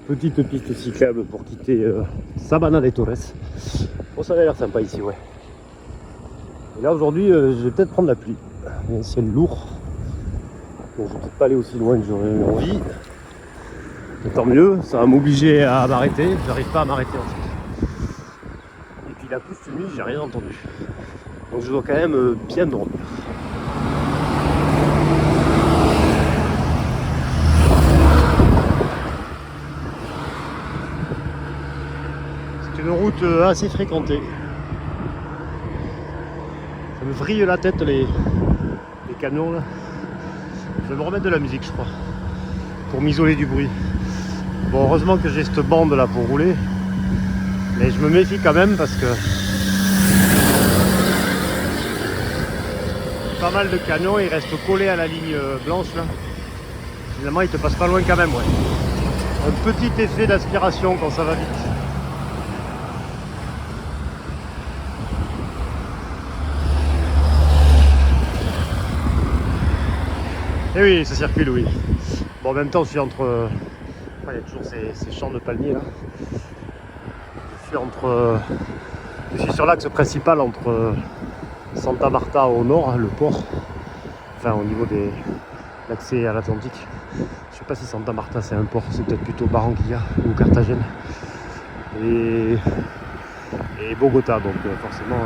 petite piste cyclable pour quitter Sabana de Torres. Bon, ça a l'air sympa ici, ouais. Et là aujourd'hui, je vais peut-être prendre la pluie. Il y a un ciel lourd. Donc je vais peut-être pas aller aussi loin que j'aurais eu envie. Et tant mieux, ça va m'obliger à m'arrêter. J'arrive pas à m'arrêter en fait. Et puis la pousse nuit, j'ai rien entendu. Donc je dois quand même bien dormir. C'est une route assez fréquentée. Ça me vrille la tête les camions là. Je vais me remettre de la musique je crois. Pour m'isoler du bruit. Bon, heureusement que j'ai cette bande là pour rouler. Mais je me méfie quand même parce que pas mal de camions, ils restent collés à la ligne blanche là. Finalement ils te passent pas loin quand même, ouais. Un petit effet d'aspiration quand ça va vite. Et oui, ça circule, oui. Bon, en même temps, je suis entre... il y a toujours ces champs de palmiers là. Je suis sur l'axe principal entre Santa Marta au nord, hein, le port. Enfin, au niveau de l'accès à l'Atlantique. Je sais pas si Santa Marta c'est un port, c'est peut-être plutôt Barranquilla ou Carthagène. Et Bogota, donc forcément,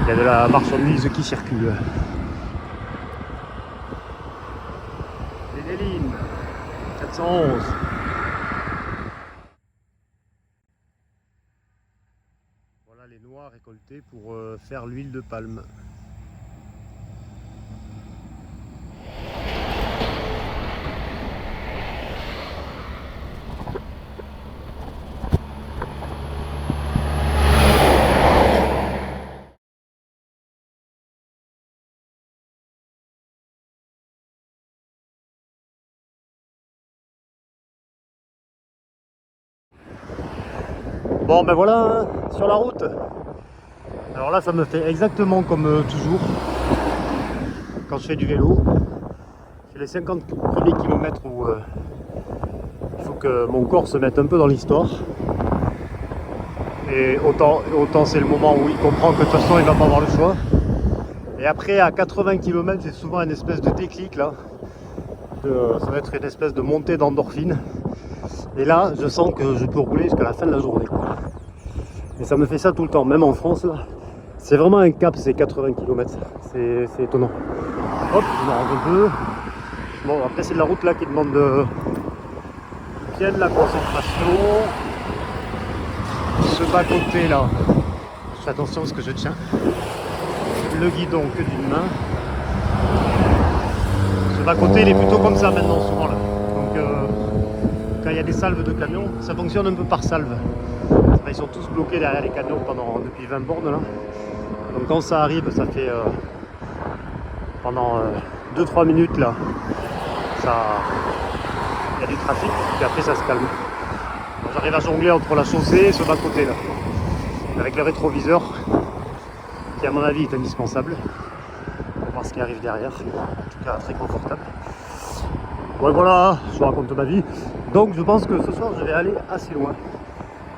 il y a de la marchandise qui circule. Medellín, 411. Voilà les noix récoltées pour faire l'huile de palme. Bon ben voilà, hein, sur la route. Alors là ça me fait exactement comme toujours quand je fais du vélo. C'est les 50 premiers kilomètres où il faut que mon corps se mette un peu dans l'histoire. Et autant c'est le moment où il comprend que de toute façon il va pas avoir le choix. Et après à 80 km c'est souvent une espèce de déclic là. Ça va être une espèce de montée d'endorphine. Et là je sens que je peux rouler jusqu'à la fin de la journée quoi. Et ça me fait ça tout le temps, même en France là. C'est vraiment un cap ces 80 km, c'est étonnant. Hop, je m'en rends un peu. Bon après c'est de la route là qui demande bien de la concentration. Ce bas côté là, je fais attention à ce que je tiens. Le guidon que d'une main. Ce bas côté il est plutôt comme ça maintenant souvent là. Donc quand il y a des salves de camions, ça fonctionne un peu par salve. Ils sont tous bloqués derrière les camions depuis 20 bornes là. Donc quand ça arrive, ça fait pendant 2-3 minutes là, il y a du trafic, puis après ça se calme. J'arrive à jongler entre la chaussée et ce bas côté là, avec le rétroviseur, qui à mon avis est indispensable, pour voir ce qui arrive derrière, en tout cas très confortable. Ouais voilà, je vous raconte ma vie. Donc je pense que ce soir je vais aller assez loin.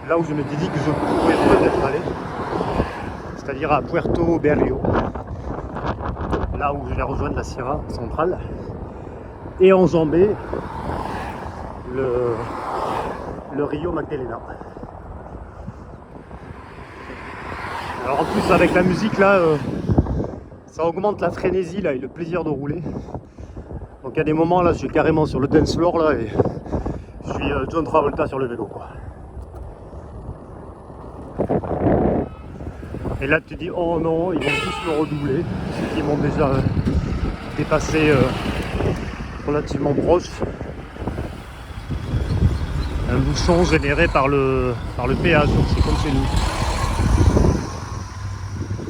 Là où je m'étais dit que je pouvais peut-être aller, c'est-à-dire à Puerto Berrio, là où je vais rejoindre la Sierra centrale, et enjamber le Rio Magdalena. Alors en plus avec la musique là, ça augmente la frénésie là et le plaisir de rouler. Donc il y a des moments là, je suis carrément sur le dance floor là et je suis John Travolta sur le vélo quoi. Et là tu te dis oh non, ils vont tous me redoubler, ceux qui m'ont déjà dépassé relativement proche. Un bouchon généré par le péage, donc c'est comme chez nous.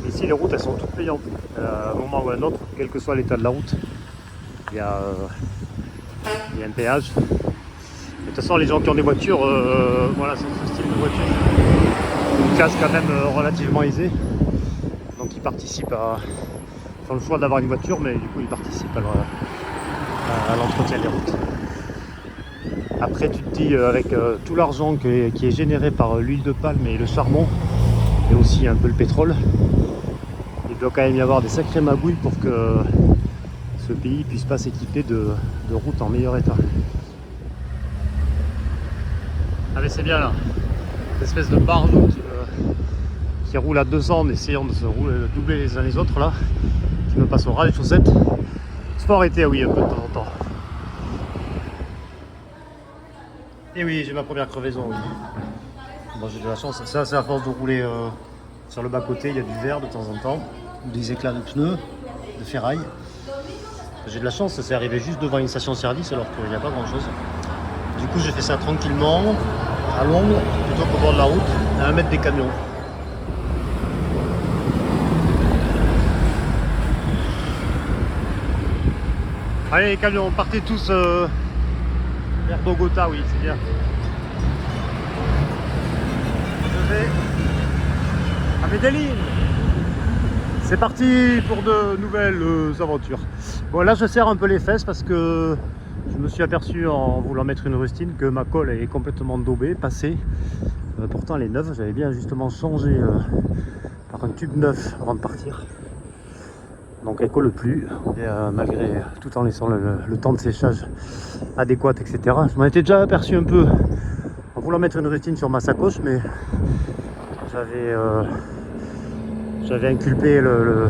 Ici les routes elles sont toutes payantes, à un moment ou à un autre, quel que soit l'état de la route, il y a un péage. De toute façon les gens qui ont des voitures, voilà c'est ce style de voiture. Une classe quand même relativement aisée, donc ils participent ils font le choix d'avoir une voiture, mais du coup ils participent à l'entretien des routes. Après tu te dis avec tout l'argent qui est généré par l'huile de palme et le charbon, et aussi un peu le pétrole, il doit quand même y avoir des sacrées magouilles pour que ce pays puisse pas s'équiper de routes en meilleur état. Ah mais c'est bien là, cette espèce de bardeau qui roule à 200 en essayant de se doubler les uns les autres là, qui me passe au ras des chaussettes. Il faut arrêter, oui, un peu de temps en temps. Et oui, j'ai ma première crevaison, oui. Bon, j'ai de la chance, ça c'est à force de rouler sur le bas-côté, il y a du verre de temps en temps, ou des éclats de pneus, de ferraille. J'ai de la chance, ça s'est arrivé juste devant une station-service alors qu'il n'y a pas grand-chose. Du coup, j'ai fait ça tranquillement, à longue, plutôt qu'au bord de la route, à 1 mètre des camions. Allez les camions, partez tous vers Bogota, oui, c'est bien. Je vais à Medellín. C'est parti pour de nouvelles aventures. Bon, là je serre un peu les fesses parce que je me suis aperçu en voulant mettre une rustine que ma colle est complètement daubée, passée. Pourtant elle est neuve, j'avais bien justement changé par un tube neuf avant de partir. Donc elle colle plus, et, malgré tout en laissant le temps de séchage adéquat, etc. Je m'en étais déjà aperçu un peu en voulant mettre une rustine sur ma sacoche, mais j'avais inculpé le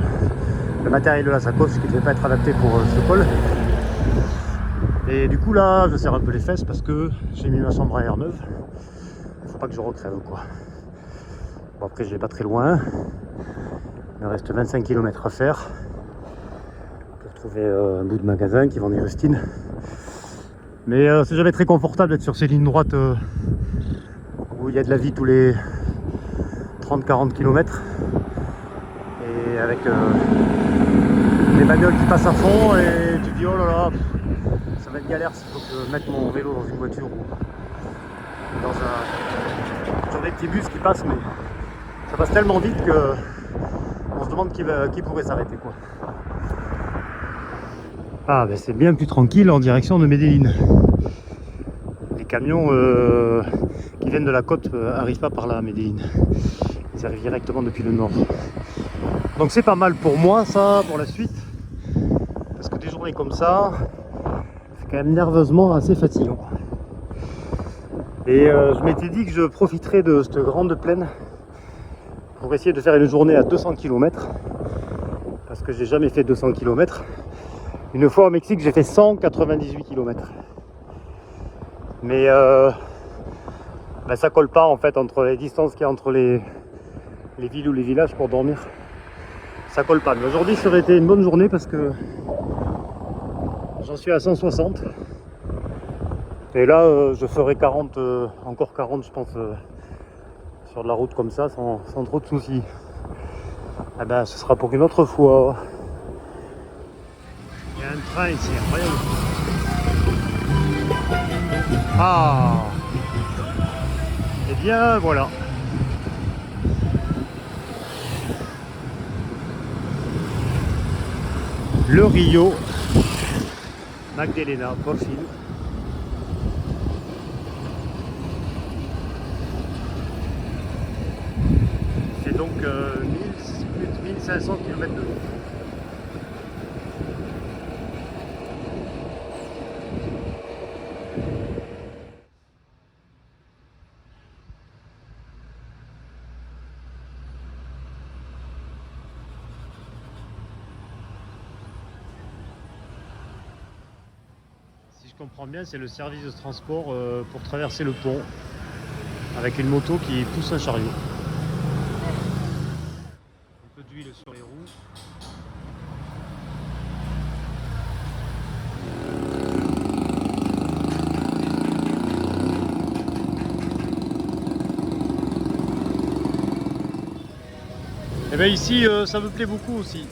matériel de la sacoche qui ne devait pas être adapté pour ce col. Et du coup là je serre un peu les fesses parce que j'ai mis ma chambre à air neuve. Il ne faut pas que je recrève quoi. Bon, après je vais pas très loin. Il me reste 25 km à faire. Trouver un bout de magasin qui vend des rustines, mais c'est jamais très confortable d'être sur ces lignes droites où il y a de la vie tous les 30-40 km et avec des bagnoles qui passent à fond et tu dis oh là là, ça va être galère s'il faut que je mette mon vélo dans une voiture ou sur des petits bus qui passent, mais ça passe tellement vite que on se demande qui pourrait s'arrêter quoi. Ah ben c'est bien plus tranquille en direction de Medellín. Les camions qui viennent de la côte n'arrivent pas par là à Medellín. Ils arrivent directement depuis le nord. Donc c'est pas mal pour moi ça, pour la suite. Parce que des journées comme ça, c'est quand même nerveusement assez fatigant. Et je m'étais dit que je profiterais de cette grande plaine pour essayer de faire une journée à 200 km. Parce que j'ai jamais fait 200 km. Une fois au Mexique, j'ai fait 198 km. Mais ben ça colle pas en fait entre les distances qu'il y a entre les villes ou les villages pour dormir. Ça colle pas. Mais aujourd'hui, ça aurait été une bonne journée parce que j'en suis à 160. Et là, je ferai 40, encore 40, je pense, sur de la route comme ça, sans trop de soucis. Eh ben, ce sera pour une autre fois. Il y a un train ici, incroyable. Ah! Et bien voilà. Le Rio Magdalena, profil. C'est donc plus de 1500 km de long. Si je comprends bien, c'est le service de transport pour traverser le pont avec une moto qui pousse un chariot. Un peu d'huile sur les roues. Et bien ici, ça me plaît beaucoup aussi.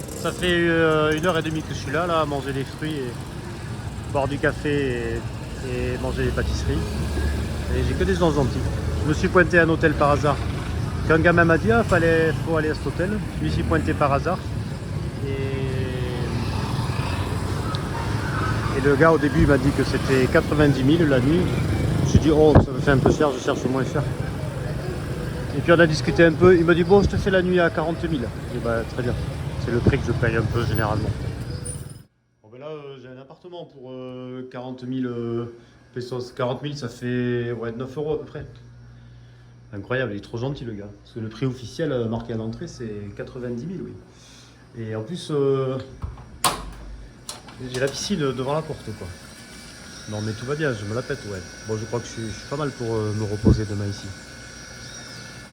Ça fait 1h30 que je suis là à manger des fruits et boire du café et manger des pâtisseries. Et j'ai que des gens gentils. Je me suis pointé à un hôtel par hasard. Quand un gamin m'a dit ah, faut aller à cet hôtel, je m'y suis pointé par hasard. Et le gars au début il m'a dit que c'était 90 000 la nuit. J'ai dit oh ça me fait un peu cher, je cherche moins cher. Et puis on a discuté un peu, il m'a dit bon je te fais la nuit à 40 000. J'ai dit bah très bien, c'est le prix que je paye un peu généralement. Bon ben là j'ai un appartement pour 40 000 pesos. 40 000 ça fait ouais, 9 euros à peu près. Incroyable, il est trop gentil le gars. Parce que le prix officiel marqué à l'entrée c'est 90 000 oui. Et en plus j'ai la piscine devant la porte quoi. Non mais tout va bien, je me la pète ouais. Bon je crois que je suis pas mal pour me reposer demain ici.